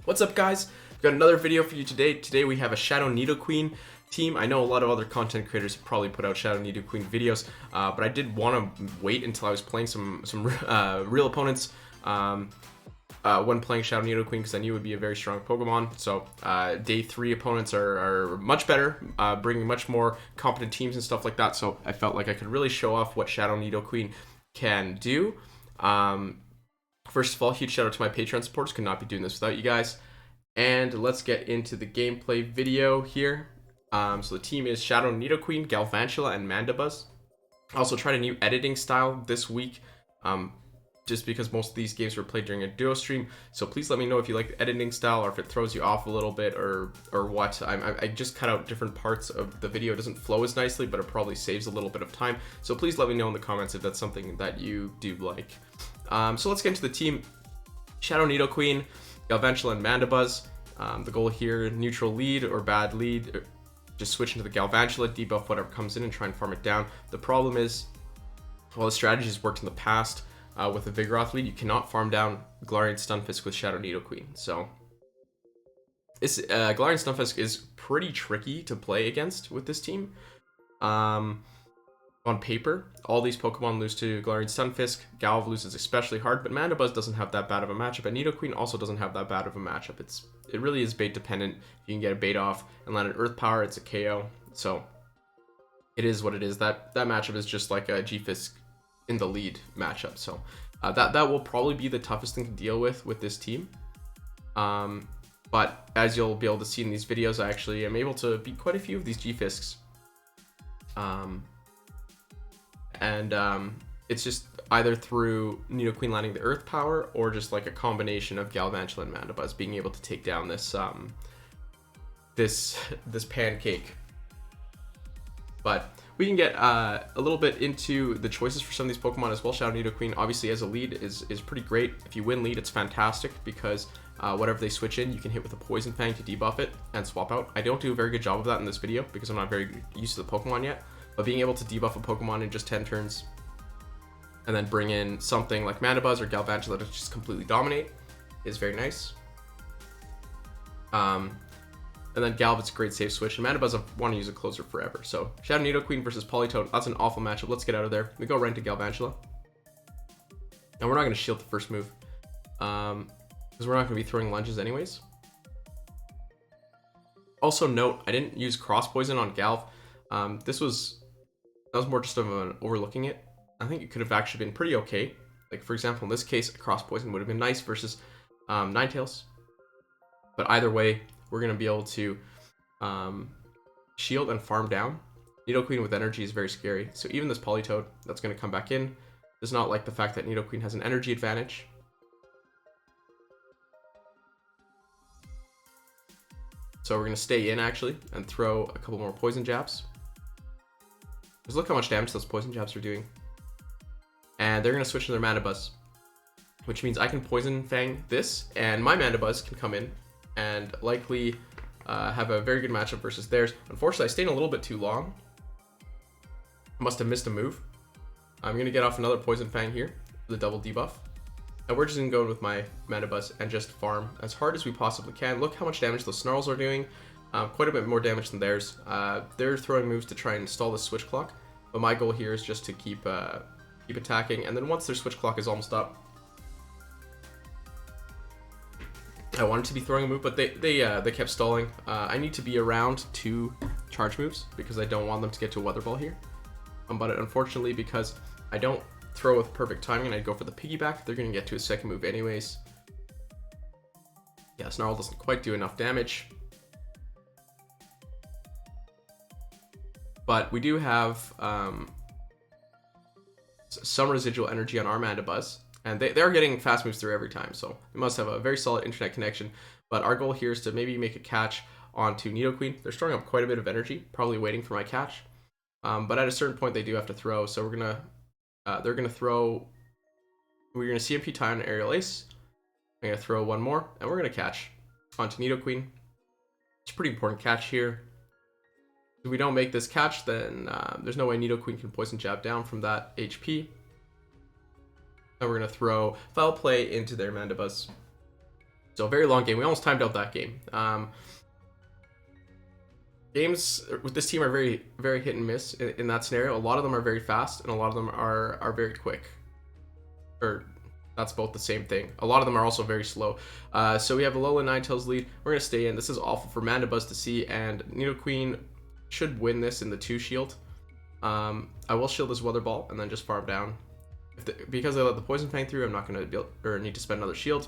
What's up, guys? We've got another video for you today. Today we have a Shadow Nidoqueen team. I know a lot of other content creators have probably put out Shadow Nidoqueen videos, but I did want to wait until I was playing some real opponents when playing Shadow Nidoqueen, because I knew it would be a very strong Pokemon. So day 3 opponents are much better, bringing much more competent teams and stuff like that. So I felt like I could really show off what Shadow Nidoqueen can do. First of all, huge shout out to my Patreon supporters. Could not be doing this without you guys. And let's get into the gameplay video here. So the team is Shadow Nidoqueen, Galvantula, and Mandibuzz. I also tried a new editing style this week, just because most of these games were played during a duo stream. So please let me know if you like the editing style, or if it throws you off a little bit, or what. I just cut out different parts of the video. It doesn't flow as nicely, but it probably saves a little bit of time. So please let me know in the comments if that's something that you do like. So let's get into the team. Shadow Nidoqueen, Galvantula, and Mandibuzz. The goal here, neutral lead or bad lead, just switch into the Galvantula, debuff whatever comes in and try and farm it down. The problem is, well, the strategy has worked in the past with a Vigoroth lead. You cannot farm down Galarian Stunfisk with Shadow Nidoqueen. So this Galarian Stunfisk is pretty tricky to play against with this team. On paper, all these Pokemon lose to Galarian Stunfisk. Galv loses especially hard, but Mandibuzz doesn't have that bad of a matchup, and Nidoqueen also doesn't have that bad of a matchup. It really is bait dependent. You can get a bait off and land an Earth Power, it's a KO. So it is what it is. That matchup is just like a G-Fisk in the lead matchup. So that will probably be the toughest thing to deal with this team. But as you'll be able to see in these videos, I actually am able to beat quite a few of these G-Fisks. It's just either through Nidoqueen landing the Earth Power, or just like a combination of Galvantula and Mandibuzz being able to take down this this pancake. But we can get a little bit into the choices for some of these Pokemon as well. Shadow Nidoqueen, obviously, as a lead is pretty great. If you win lead, it's fantastic, because whatever they switch in, you can hit with a Poison Fang to debuff it and swap out. I don't do a very good job of that in this video because I'm not very used to the Pokemon yet. But being able to debuff a Pokemon in just 10 turns and then bring in something like Mandibuzz or Galvantula to just completely dominate is very nice. And then Galv's a great safe switch, and Mandibuzz, I want to use a closer forever. So Shadow Nidoqueen versus Politoed, that's an awful matchup. Let's get out of there. We go right into Galvantula. And we're not going to shield the first move, because we're not going to be throwing lunges anyways. Also note, I didn't use Cross Poison on Galv. That was more just of an overlooking it. I think it could have actually been pretty okay. Like, for example, in this case, a Cross Poison would have been nice versus Ninetales. But either way, we're going to be able to shield and farm down. Nidoqueen with energy is very scary. So even this Politoed that's going to come back in does not like the fact that Nidoqueen has an energy advantage. So we're going to stay in, actually, and throw a couple more poison jabs. Just look how much damage those poison jabs are doing. And they're going to switch to their Mandibuzz, which means I can Poison Fang this, and my Mandibuzz can come in and likely have a very good matchup versus theirs. Unfortunately, I stayed a little bit too long. I must have missed a move. I'm going to get off another Poison Fang here, the double debuff. And we're just going to go with my Mandibuzz and just farm as hard as we possibly can. Look how much damage those Snarls are doing. Quite a bit more damage than theirs. They're throwing moves to try and stall the switch clock, but my goal here is just to keep attacking, and then once their switch clock is almost up, I wanted to be throwing a move, but they kept stalling. I need to be around 2 charge moves because I don't want them to get to a Weather Ball here. But unfortunately, because I don't throw with perfect timing and I go for the piggyback, they're going to get to a second move anyways. Yeah, Snarl doesn't quite do enough damage. But we do have some residual energy on our Mandibuzz, and they're getting fast moves through every time, so they must have a very solid internet connection. But our goal here is to maybe make a catch onto Nidoqueen. They're storing up quite a bit of energy, probably waiting for my catch. But at a certain point, they do have to throw, so we're gonna CMP tie on Aerial Ace. I'm gonna throw one more, and we're gonna catch onto Nidoqueen. It's a pretty important catch here. If we don't make this catch, then there's no way Nidoqueen can Poison Jab down from that HP. And we're going to throw Foul Play into their Mandibuzz. So a very long game. We almost timed out that game. Games with this team are very, very hit and miss in that scenario. A lot of them are very fast, and a lot of them are very quick. Or that's both the same thing. A lot of them are also very slow. So we have Alolan Ninetales lead. We're going to stay in. This is awful for Mandibuzz to see, and Nidoqueen should win this in the 2 shield. I will shield this Weather Ball and then just farm down. Because they let the Poison Fang through, I'm not going to need to spend another shield.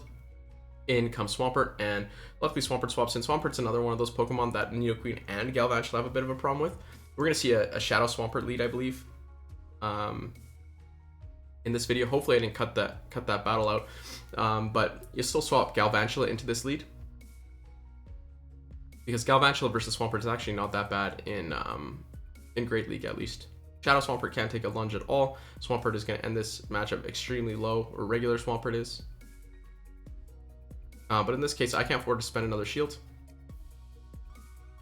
In comes Swampert, and luckily Swampert swaps in. Swampert's another one of those Pokemon that Nidoqueen and Galvantula have a bit of a problem with. We're going to see a Shadow Swampert lead, I believe, in this video. Hopefully I didn't cut that battle out, but you still swap Galvantula into this lead, because Galvantula versus Swampert is actually not that bad in Great League, at least. Shadow Swampert can't take a lunge at all. Swampert is going to end this matchup extremely low, or regular Swampert is. But in this case, I can't afford to spend another shield,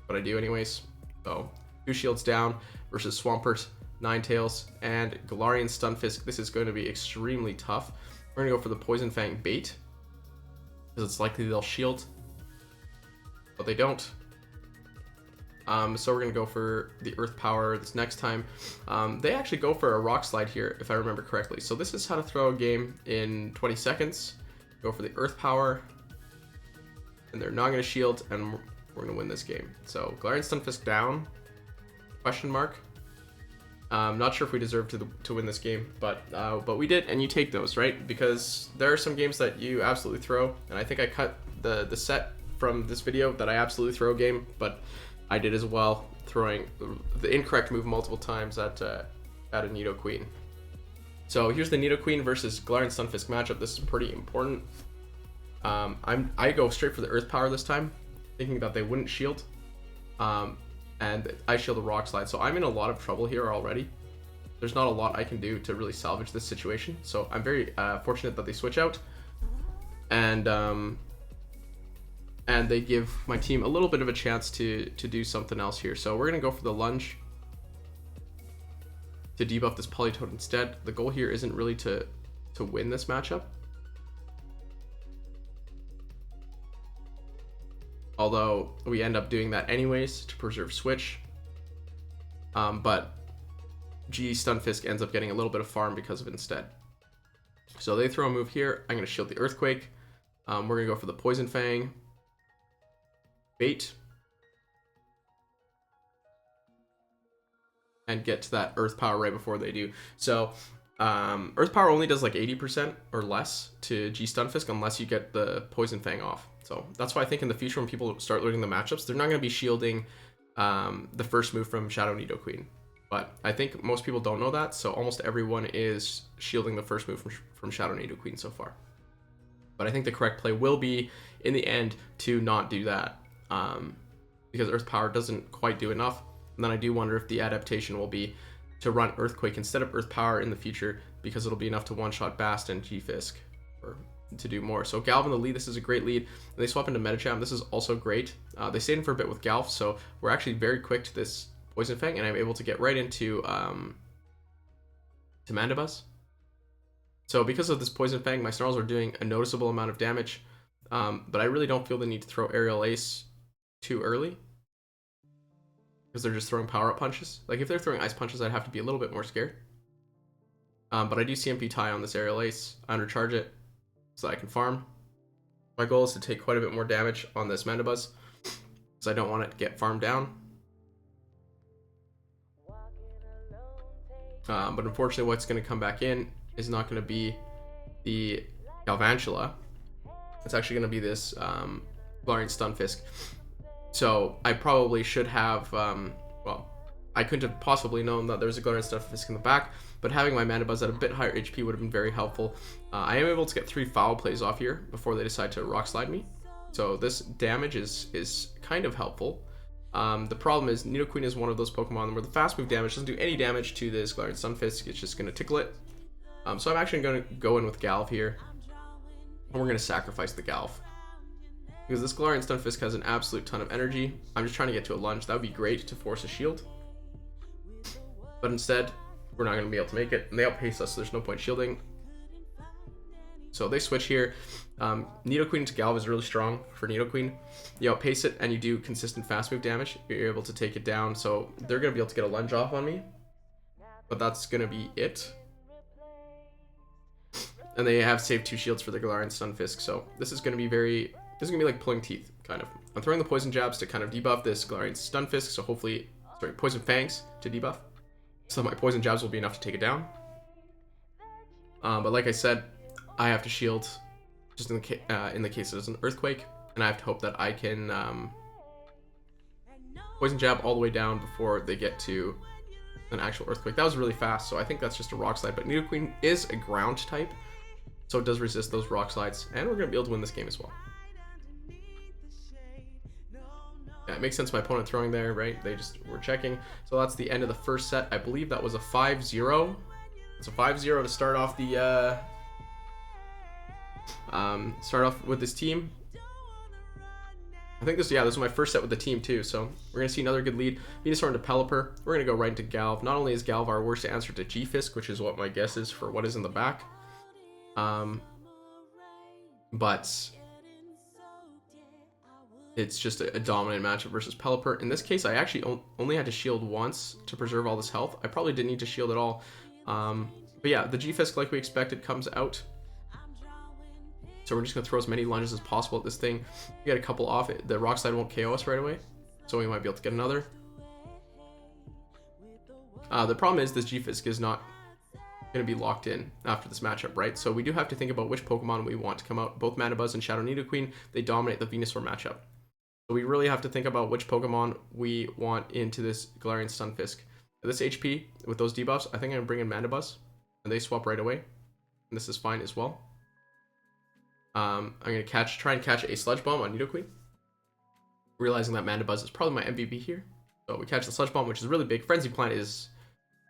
but I do anyways. So 2 shields down versus Swampert, Ninetales, and Galarian Stunfisk. This is going to be extremely tough. We're going to go for the Poison Fang bait, because it's likely they'll shield, but they don't. So we're going to go for the Earth Power this next time. They actually go for a Rock Slide here, if I remember correctly. So this is how to throw a game in 20 seconds. Go for the Earth Power, and they're not going to shield, and we're going to win this game. So Galarian Stunfisk down, question mark. Not sure if we deserve to win this game, but we did, and you take those, right? Because there are some games that you absolutely throw, and I think I cut the set from this video that I absolutely throw a game, but I did as well, throwing the incorrect move multiple times at a Nidoqueen. So here's the Nidoqueen versus Galarian Stunfisk matchup. This is pretty important. I go straight for the Earth Power this time, thinking that they wouldn't shield, and I shield a Rock Slide. So I'm in a lot of trouble here already. There's not a lot I can do to really salvage this situation. So I'm very fortunate that they switch out, and they give my team a little bit of a chance to do something else here. So we're gonna go for the lunge to debuff this Politoed instead. The goal here isn't really to win this matchup, although we end up doing that anyways to preserve switch. But G Stunfisk ends up getting a little bit of farm because of it instead. So they throw a move here. I'm going to shield the Earthquake. We're going to go for the Poison Fang bait and get to that Earth Power right before they do. So Earth Power only does like 80% or less to G Stunfisk unless you get the Poison Fang off. So that's why I think in the future when people start learning the matchups, they're not going to be shielding the first move from Shadow Nidoqueen. But I think most people don't know that, so almost everyone is shielding the first move from Shadow Nidoqueen so far. But I think the correct play will be, in the end, to not do that, because Earth Power doesn't quite do enough. And then I do wonder if the adaptation will be to run Earthquake instead of Earth Power in the future, because it'll be enough to one-shot Bast and G-Fisk, or to do more. So Galv in the lead, this is a great lead. And they swap into Medicham, this is also great. They stayed in for a bit with Galv, so we're actually very quick to this Poison Fang, and I'm able to get right into to Mandibuzz. So because of this Poison Fang, my Snarls are doing a noticeable amount of damage, but I really don't feel the need to throw Aerial Ace too early, because they're just throwing power-up punches. Like if they're throwing Ice Punches, I'd have to be a little bit more scared. But I do CMP tie on this Aerial Ace, I undercharge it, so I can farm. My goal is to take quite a bit more damage on this Mandibuzz, because I don't want it to get farmed down. But unfortunately what's going to come back in is not going to be the Galvantula. It's actually going to be this Galarian Stunfisk. So I probably should have, well, I couldn't have possibly known that there was a Galarian Stunfisk in the back, but having my Mandibuzz at a bit higher HP would have been very helpful. I am able to get 3 foul plays off here before they decide to Rock Slide me. So this damage is kind of helpful. The problem is Nidoqueen is one of those Pokemon where the fast move damage doesn't do any damage to this Galarian Stunfisk. It's just going to tickle it. So I'm actually going to go in with Galv here, and we're going to sacrifice the Galv, because this Galarian Stunfisk has an absolute ton of energy. I'm just trying to get to a lunge. That would be great to force a shield, but instead we're not going to be able to make it, and they outpace us, so there's no point shielding. So they switch here. Nidoqueen to Galv is really strong for Nidoqueen. You outpace it and you do consistent fast move damage. You're able to take it down. So they're going to be able to get a lunge off on me. But that's going to be it. And they have saved 2 shields for the Galarian Stunfisk. So this is going to be this is going to be like pulling teeth, kind of. I'm throwing the poison jabs to kind of debuff this Galarian Stunfisk. So hopefully, sorry, poison fangs to debuff. So my poison jabs will be enough to take it down. But like I said, I have to shield just in the case there's an earthquake, and I have to hope that I can poison jab all the way down before they get to an actual earthquake. That was really fast, so I think that's just a rock slide. But Nidoqueen is a ground type, so it does resist those rock slides, and we're gonna be able to win this game as well. Yeah, it makes sense my opponent throwing there, right? They just were checking. So that's the end of the first set. I believe that was a 5-0. It's a 5-0 to start off the with this team. I think this was my first set with the team too, so we're gonna see another good lead. Venusaur into Pelipper. We're gonna go right into Galv. Not only is Galv our worst answer to G-Fisk, which is what my guess is for what is in the back, but it's just a dominant matchup versus Pelipper. In this case, I actually only had to shield once to preserve all this health. I probably didn't need to shield at all. But yeah, the G-Fisk, like we expected, comes out. So we're just going to throw as many lunges as possible at this thing. We get a couple off. The rock slide won't KO us right away, so we might be able to get another. The problem is this G-Fisk is not going to be locked in after this matchup, right? So we do have to think about which Pokemon we want to come out. Both Mandibuzz and Shadow Nidoqueen, they dominate the Venusaur matchup. So we really have to think about which Pokemon we want into this Galarian Stunfisk. At this HP, with those debuffs, I think I'm going to bring in Mandibuzz, and they swap right away. And this is fine as well. I'm going to try and catch a Sludge Bomb on Nidoqueen, realizing that Mandibuzz is probably my MVP here. So we catch the Sludge Bomb, which is really big. Frenzy Plant is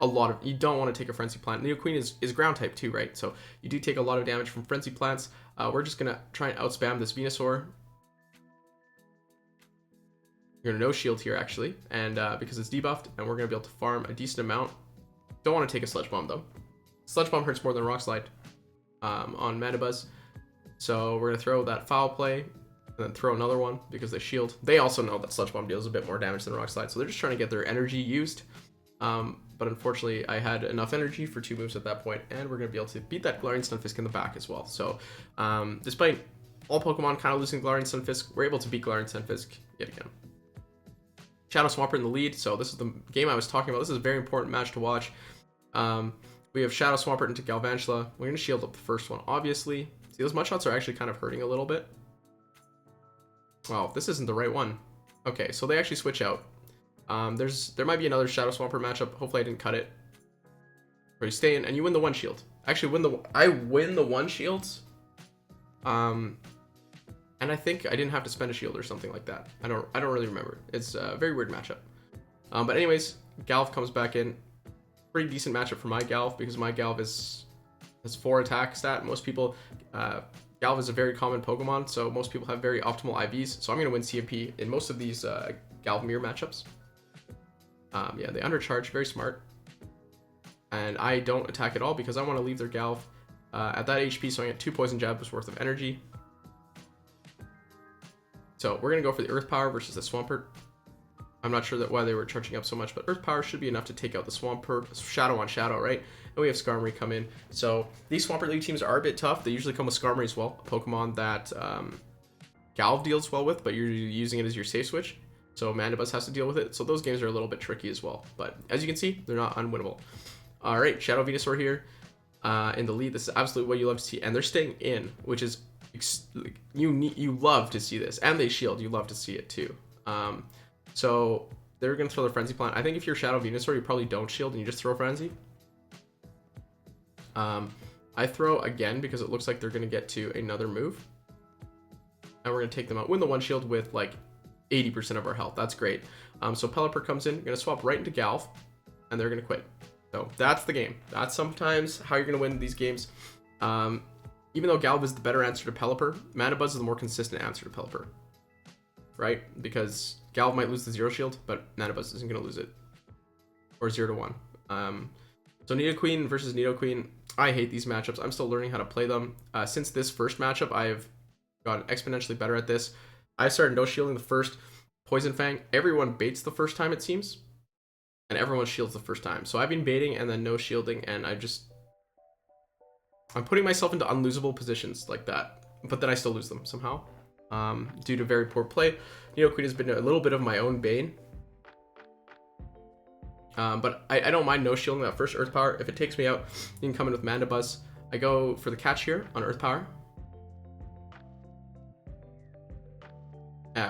a lot of... You don't want to take a Frenzy Plant. Nidoqueen is ground type too, right? So you do take a lot of damage from Frenzy Plants. We're just going to try and outspam this Venusaur. We're going to no shield here, actually, and because it's debuffed, and we're going to be able to farm a decent amount. Don't want to take a Sludge Bomb, though. Sludge Bomb hurts more than Rock Slide on Mandibuzz. So we're going to throw that Foul Play, and then throw another one because they shield. They also know that Sludge Bomb deals a bit more damage than Rock Slide, so they're just trying to get their energy used. But unfortunately, I had enough energy for 2 moves at that point, and we're going to be able to beat that Galarian Stunfisk in the back as well. So despite all Pokemon kind of losing Galarian Stunfisk, we're able to beat Galarian Stunfisk yet again. Shadow Swampert in the lead, so this is the game I was talking about. This is a very important match to watch. We have Shadow Swampert into Galvantula. We're going to shield up the first one, obviously. See, those Mudshots are actually kind of hurting a little bit. Wow, this isn't the right one. Okay, so they actually switch out. There might be another Shadow Swampert matchup. Hopefully I didn't cut it. Where you stay in and you win the 1 shield. Actually, I win the 1 shields. And I think I didn't have to spend a shield or something like that. I don't really remember. It's a very weird matchup. But anyways, Galv comes back in. Pretty decent matchup for my Galv because my Galv has 4 attack stat. Most people, Galv is a very common Pokemon, so most people have very optimal IVs. So I'm going to win CMP in most of these Galv mirror matchups. Yeah, they undercharge, very smart. And I don't attack at all because I want to leave their Galv at that HP, so I get 2 poison jabs worth of energy. So we're going to go for the Earth Power versus the Swampert. I'm not sure why they were charging up so much, but Earth Power should be enough to take out the Swampert. Shadow on Shadow, right? And we have Skarmory come in. So these Swampert League teams are a bit tough. They usually come with Skarmory as well, a Pokemon that Galv deals well with, but you're using it as your safe switch. So Mandibuzz has to deal with it. So those games are a little bit tricky as well. But as you can see, they're not unwinnable. All right, Shadow Venusaur here in the lead. This is absolutely what you love to see. And they're staying in, which is... You love to see this. And they shield. You love to see it too. So they're going to throw their Frenzy Plant. I think if you're Shadow Venusaur, you probably don't shield and you just throw Frenzy. I throw again because it looks like they're going to get to another move. And we're going to take them out. Win the 1 shield with like 80% of our health. That's great. So Pelipper comes in. You're going to swap right into Galv. And they're going to quit. So that's the game. That's sometimes how you're going to win these games. Even though Galv is the better answer to Pelipper, Mandibuzz is the more consistent answer to Pelipper. Right? Because Galv might lose the 0 shield, but Mandibuzz isn't going to lose it. Or 0 to 1. So Nidoqueen versus Nidoqueen. I hate these matchups. I'm still learning how to play them. Since this first matchup, I've gotten exponentially better at this. I started no shielding the first Poison Fang. Everyone baits the first time, it seems, and everyone shields the first time. So I've been baiting and then no shielding, and I'm putting myself into unlosable positions like that, but then I still lose them somehow due to very poor play. Nidoqueen has been a little bit of my own bane. But I don't mind no shielding that first Earth Power. If it takes me out, you can come in with Mandibuzz. I go for the catch here on Earth Power,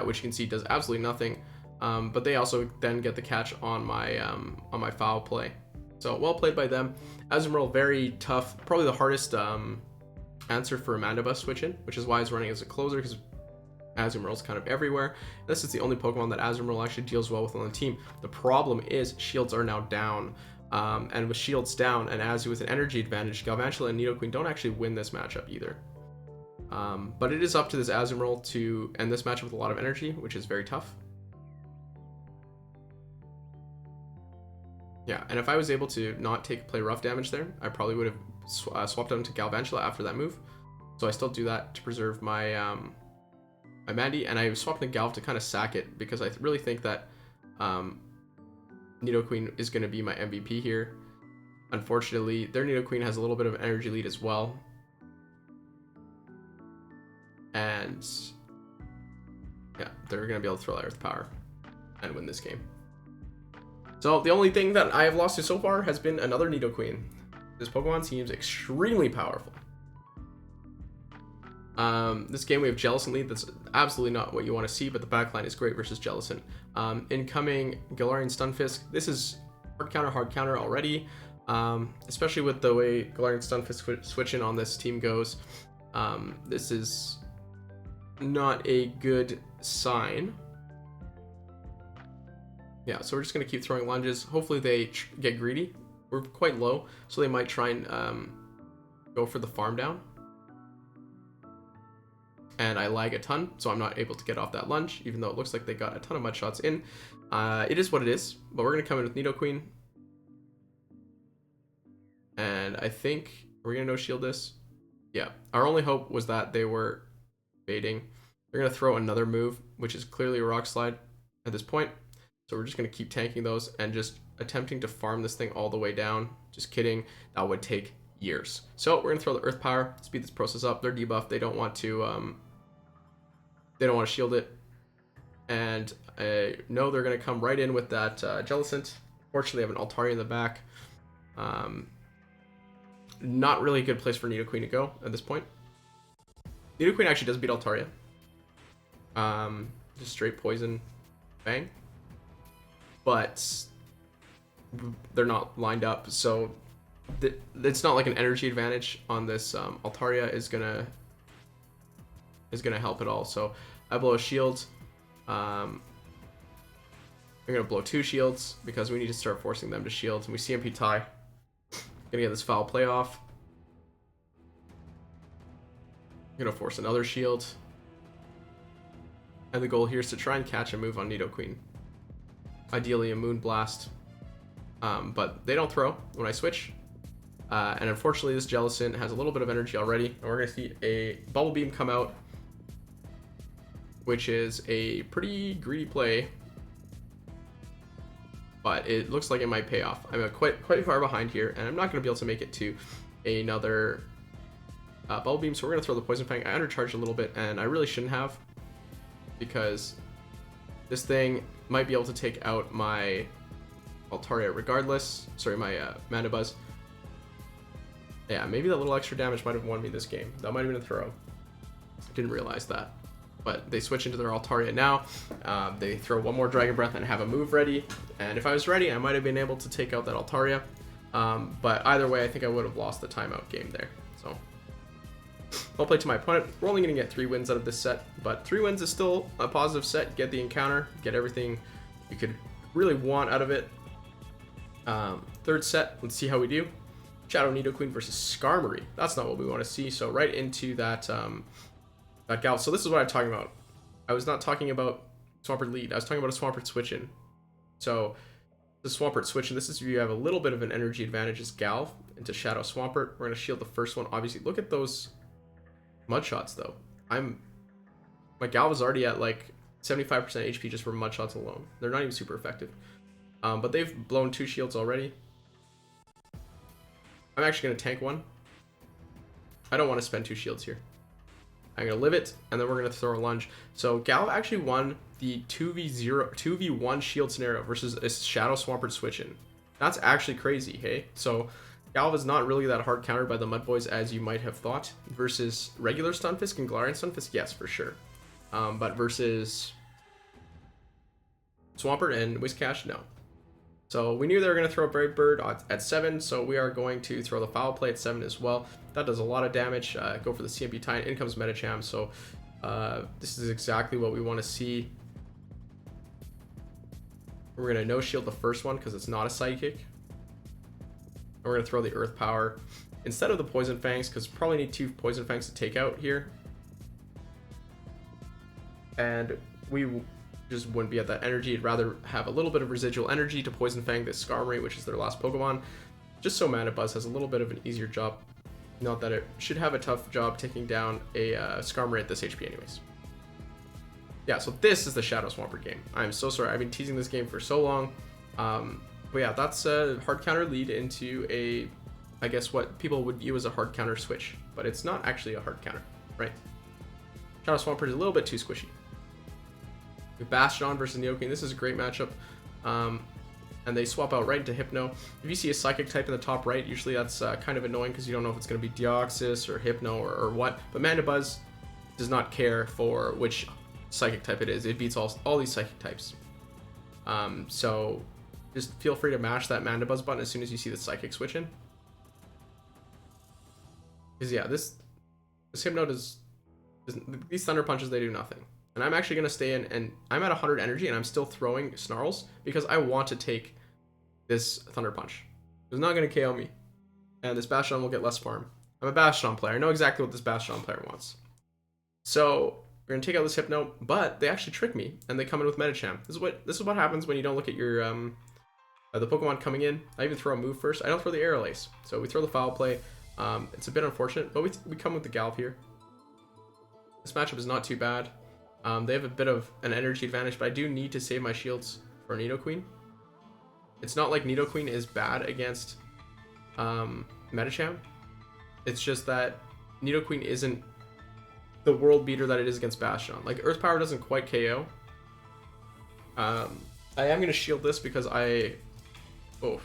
which you can see does absolutely nothing. But they also then get the catch on my foul play. So well played by them. Azumarill, very tough, probably the hardest answer for a Mandibuzz switch in, which is why he's running as a closer, because Azumarill's kind of everywhere. This is the only Pokemon that Azumarill actually deals well with on the team. The problem is shields are now down. And with shields down and Azu with an energy advantage, Galvantula and Nidoqueen don't actually win this matchup either. But it is up to this Azumarill to end this matchup with a lot of energy, which is very tough. Yeah, and if I was able to not play rough damage there, I probably would have swapped out into Galvantula after that move. So I still do that to preserve my my Mandy, and I swapped into Galv to kind of sack it, because I really think that Nidoqueen is going to be my MVP here. Unfortunately, their Nidoqueen has a little bit of an energy lead as well. And yeah, they're going to be able to throw that Earth Power and win this game. So the only thing that I have lost to so far has been another Nidoqueen. This Pokemon seems extremely powerful. This game we have Jellicent lead. That's absolutely not what you want to see, but the backline is great versus Jellicent. Incoming Galarian Stunfisk. This is hard counter already, especially with the way Galarian Stunfisk switch in on this team goes. This is not a good sign. Yeah, so we're just going to keep throwing lunges. Hopefully they get greedy. We're quite low, so they might try and go for the farm down. And I lag a ton, so I'm not able to get off that lunge, even though it looks like they got a ton of mud shots in. It is what it is, but we're going to come in with Nidoqueen. And I think, are we going to no-shield this? Yeah, our only hope was that they were baiting. They're going to throw another move, which is clearly a Rock Slide at this point. So we're just going to keep tanking those and just attempting to farm this thing all the way down. Just kidding, that would take years. So we're going to throw the Earth Power, speed this process up. They're debuffed, they don't want to shield it. And I know they're going to come right in with that Jellicent. Fortunately, I have an Altaria in the back. Not really a good place for Nidoqueen to go at this point. Nidoqueen actually does beat Altaria. Just straight poison bang. But they're not lined up, so it's not like an energy advantage on this. Altaria is gonna help at all. So I blow a shield. I'm gonna blow 2 shields because we need to start forcing them to shield. And we CMP tie. Gonna get this foul play off. I'm gonna force another shield. And the goal here is to try and catch a move on Nidoqueen. Ideally a Moon Blast. But they don't throw when I switch. And unfortunately this Jellicent has a little bit of energy already. And we're gonna see a Bubble Beam come out, which is a pretty greedy play. But it looks like it might pay off. I'm quite far behind here, and I'm not going to be able to make it to another Bubble Beam, so we're going to throw the Poison Fang. I undercharged a little bit, and I really shouldn't have, because this thing might be able to take out my Altaria regardless. Sorry, my Mandibuzz. Yeah, maybe that little extra damage might have won me this game. That might have been a throw. Didn't realize that. But they switch into their Altaria now. They throw one more Dragon Breath and have a move ready. And if I was ready, I might have been able to take out that Altaria. But either way, I think I would have lost the timeout game there. So, well played to my opponent. We're only going to get 3 wins out of this set. But 3 wins is still a positive set. Get the encounter. Get everything you could really want out of it. Third set. Let's see how we do. Shadow Nidoqueen versus Skarmory. That's not what we want to see. So right into that... that Gal. So this is what I'm talking about. I was not talking about Swampert lead. I was talking about a Swampert switch in. So the Swampert switch in, this is if you have a little bit of an energy advantage as Gal. into Shadow Swampert. We're gonna shield the first one. Obviously, look at those mud shots though. My Galv is already at like 75% HP just from mud shots alone. They're not even super effective. But they've blown 2 shields already. I'm actually gonna tank one. I don't want to spend 2 shields here. I'm gonna live it, and then we're gonna throw a lunge. So Galv actually won the 2v1 shield scenario versus a Shadow Swampert switch in. That's actually crazy, hey? So Galv is not really that hard countered by the Mud Boys as you might have thought. Versus regular Stunfisk and Galarian Stunfisk, yes, for sure. But versus Swampert and Whiscash, no. So we knew they were going to throw a Brave Bird at 7, so we are going to throw the Foul Play at 7 as well. That does a lot of damage. Go for the CMP Tie, in comes Medicham, so this is exactly what we want to see. We're going to no-shield the first one because it's not a Psychic. And we're going to throw the Earth Power instead of the Poison Fangs, because probably need 2 Poison Fangs to take out here. And we just wouldn't be at that energy. I'd rather have a little bit of residual energy to Poison Fang this Skarmory, which is their last Pokemon, just so Mandibuzz has a little bit of an easier job. Not that it should have a tough job taking down a Skarmory at this HP anyways. Yeah, so this is the Shadow Swampert game. I'm so sorry, I've been teasing this game for so long. But yeah, that's a hard counter lead into a, I guess what people would view as a hard counter switch, but it's not actually a hard counter, right? Shadow Swampert is a little bit too squishy. Bastiodon versus Nidoqueen. This is a great matchup. And they swap out right into Hypno. If you see a Psychic type in the top right, usually that's kind of annoying because you don't know if it's going to be Deoxys or Hypno or what. But Mandibuzz does not care for which Psychic type it is. It beats all these Psychic types. So just feel free to mash that Mandibuzz button as soon as you see the Psychic switch in. Because yeah, this Hypno does these Thunder Punches, they do nothing. And I'm actually going to stay in, and I'm at 100 energy, and I'm still throwing Snarls because I want to take this Thunder Punch. It's not going to KO me, and this Bastiodon will get less farm. I'm a Bastiodon player. I know exactly what this Bastiodon player wants. So we're going to take out this Hypno, but they actually trick me, and they come in with Medicham. This is what happens when you don't look at your the Pokemon coming in. I even throw a move first. I don't throw the Aerial Ace, so we throw the Foul Play. It's a bit unfortunate, but we come with the Galv here. This matchup is not too bad. They have a bit of an energy advantage, but I do need to save my shields for Nidoqueen. It's not like Nidoqueen is bad against Medicham. It's just that Nidoqueen isn't the world beater that it is against Bastiodon. Like, Earth Power doesn't quite KO. I am going to shield this because Bastiodon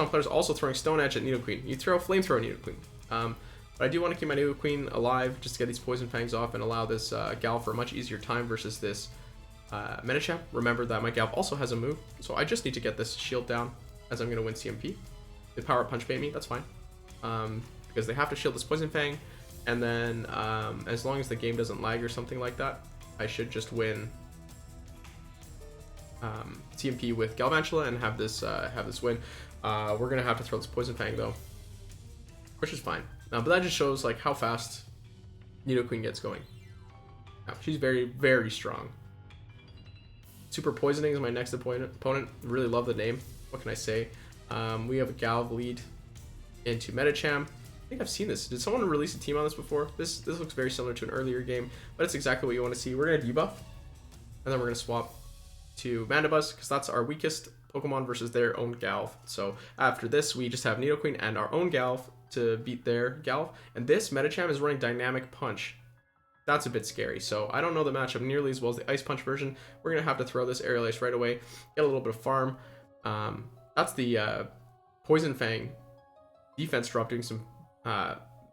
players also throwing Stone Edge at Nidoqueen. You throw Flamethrower at Nidoqueen. But I do want to keep my Nidoqueen alive just to get these Poison Fangs off and allow this Gal for a much easier time versus this Medicham. Remember that my Gal also has a move, so I just need to get this shield down as I'm going to win CMP. They Power Punch bait me, that's fine. Because they have to shield this Poison Fang, and then as long as the game doesn't lag or something like that, I should just win CMP with Galvantula and have this win. We're going to have to throw this Poison Fang though, which is fine. But that just shows like how fast Nidoqueen gets going. She's very, very strong. Super Poisoning is my next opponent. Really love the name. What can I say? We have a Galv lead into Medicham. I think I've seen this. Did someone release a team on this before? This looks very similar to an earlier game, but it's exactly what you want to see. We're going to debuff, and then we're going to swap to Mandibuzz because that's our weakest Pokemon versus their own Galv. So after this, we just have Nidoqueen and our own Galv to beat their Galv, and this Medicham is running Dynamic Punch. That's a bit scary, so I don't know the matchup nearly as well as the Ice Punch version. We're gonna have to throw this Aerial Ace right away, get a little bit of farm. That's the Poison Fang defense drop, doing some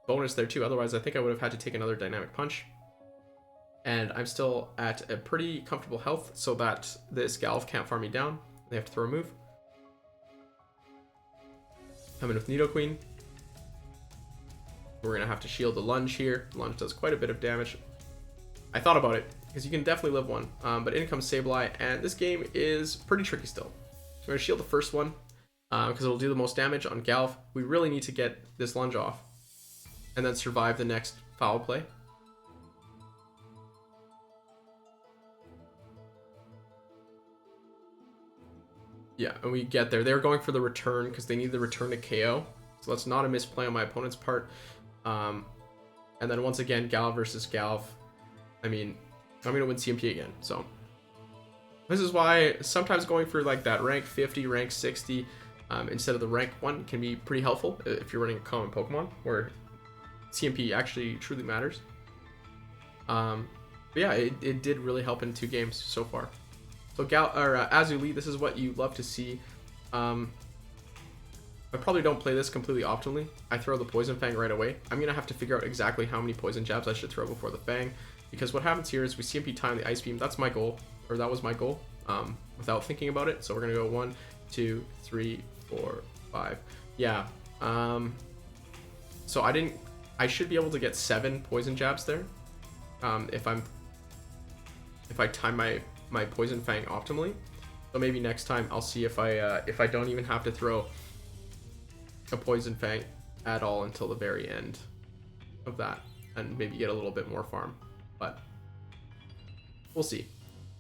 bonus there too. Otherwise, I think I would have had to take another Dynamic Punch. And I'm still at a pretty comfortable health, so that this Galv can't farm me down. They have to throw a move. Come in with Nidoqueen. We're going to have to shield the Lunge here. Lunge does quite a bit of damage. I thought about it, because you can definitely live one. But in comes Sableye, and this game is pretty tricky still. So we're going to shield the first one, because it'll do the most damage on Galv. We really need to get this Lunge off, and then survive the next Foul Play. Yeah, and we get there. They're going for the return, because they need the return to KO. So that's not a misplay on my opponent's part. And then once again, Gal versus Galv. I mean, I'm going to win CMP again. So this is why sometimes going for like that rank 50, rank 60 instead of the rank 1 can be pretty helpful if you're running a common Pokemon where CMP actually truly matters. But yeah, it did really help in 2 games so far. So Azuli, this is what you love to see. I probably don't play this completely optimally. I throw the Poison Fang right away. I'm going to have to figure out exactly how many Poison Jabs I should throw before the Fang. Because what happens here is we CMP time the Ice Beam. That's my goal. Or that was my goal. Without thinking about it. So we're going to go 1, 2, 3, 4, 5. Yeah. So I should be able to get 7 Poison Jabs there. If I time my Poison Fang optimally. So maybe next time I'll see if I don't even have to throw a Poison Fang at all until the very end of that, and maybe get a little bit more farm, but we'll see.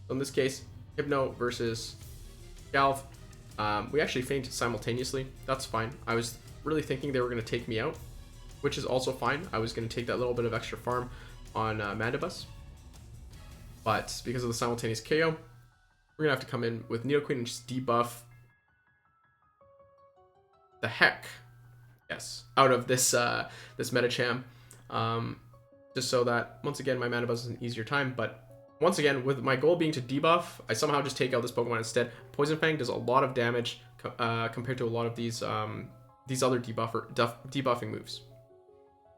So in this case, Hypno versus Galv. We actually fainted simultaneously. That's fine. I was really thinking they were going to take me out, which is also fine. I was going to take that little bit of extra farm on Mandibuzz, but because of the simultaneous KO, we're going to have to come in with Nidoqueen and just debuff the heck, yes, out of this this Medicham, just so that once again my Mandibuzz is an easier time. But once again, with my goal being to debuff, I somehow just take out this Pokemon instead. Poison Fang does a lot of damage compared to a lot of these other debuffing moves.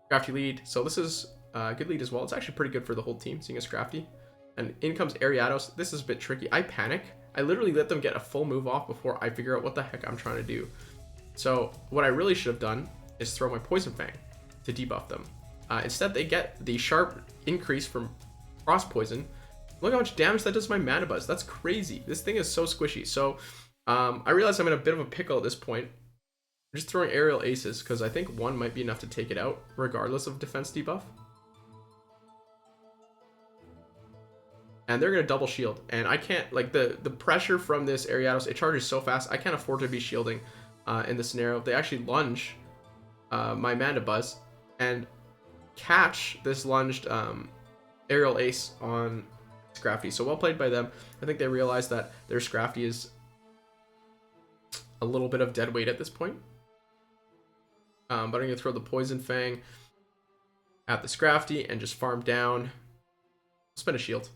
Scrafty lead, so this is a good lead as well. It's actually pretty good for the whole team, seeing a Scrafty. And in comes Ariados. This is a bit tricky. I panic. I literally let them get a full move off before I figure out what the heck I'm trying to do. So what I really should have done is throw my Poison Fang to debuff them. Instead, they get the sharp increase from Frost Poison. Look how much damage that does to my Mandibuzz. That's crazy. This thing is so squishy. So I realize I'm in a bit of a pickle at this point. I'm just throwing Aerial Aces because I think 1 might be enough to take it out, regardless of defense debuff. And they're going to double shield. And I can't, like, the pressure from this Ariados, it charges so fast, I can't afford to be shielding in this scenario. They actually lunge my Mandibuzz and catch this lunged Aerial Ace on Scrafty. So well played by them. I think they realized that their Scrafty is a little bit of dead weight at this point. But I'm going to throw the Poison Fang at the Scrafty and just farm down. Spend a shield.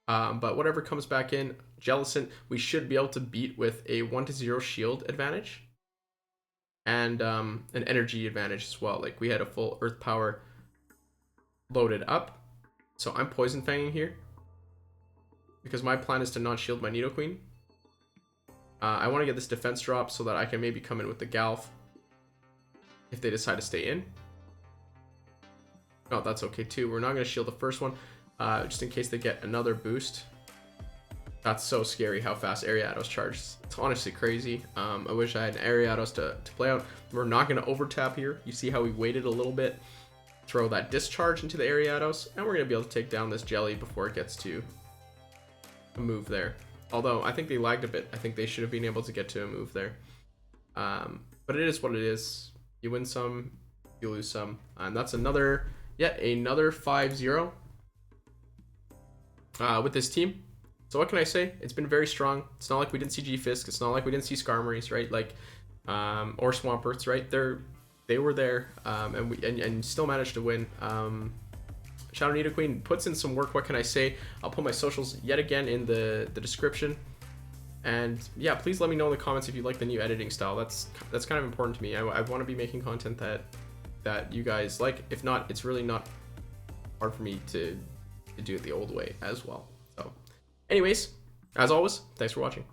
But whatever comes back in, Jellicent, we should be able to beat with a 1-0 shield advantage. And an energy advantage as well. Like, we had a full Earth Power loaded up. So I'm Poison Fanging here, because my plan is to not shield my Nidoqueen. I want to get this defense drop so that I can maybe come in with the Galv if they decide to stay in. Oh, that's okay too. We're not going to shield the first one. Just in case they get another boost. That's so scary how fast Ariados charges. It's honestly crazy. I wish I had an Ariados to play out. We're not going to over tap here. You see how we waited a little bit. Throw that discharge into the Ariados. And we're going to be able to take down this Jelly before it gets to a move there. Although I think they lagged a bit. I think they should have been able to get to a move there. But it is what it is. You win some, you lose some. And that's yet another 5-0. With this team. So what can I say? It's been very strong. It's not like we didn't see G-Fisk. It's not like we didn't see Skarmories, right? Like, or Swamperts, right? They were there, and still managed to win. Shadow Nidoqueen puts in some work. What can I say? I'll put my socials yet again in the description. And yeah, please let me know in the comments if you like the new editing style. That's kind of important to me. I want to be making content that you guys like. If not, it's really not hard for me to do it the old way as well. So anyways, as always, thanks for watching.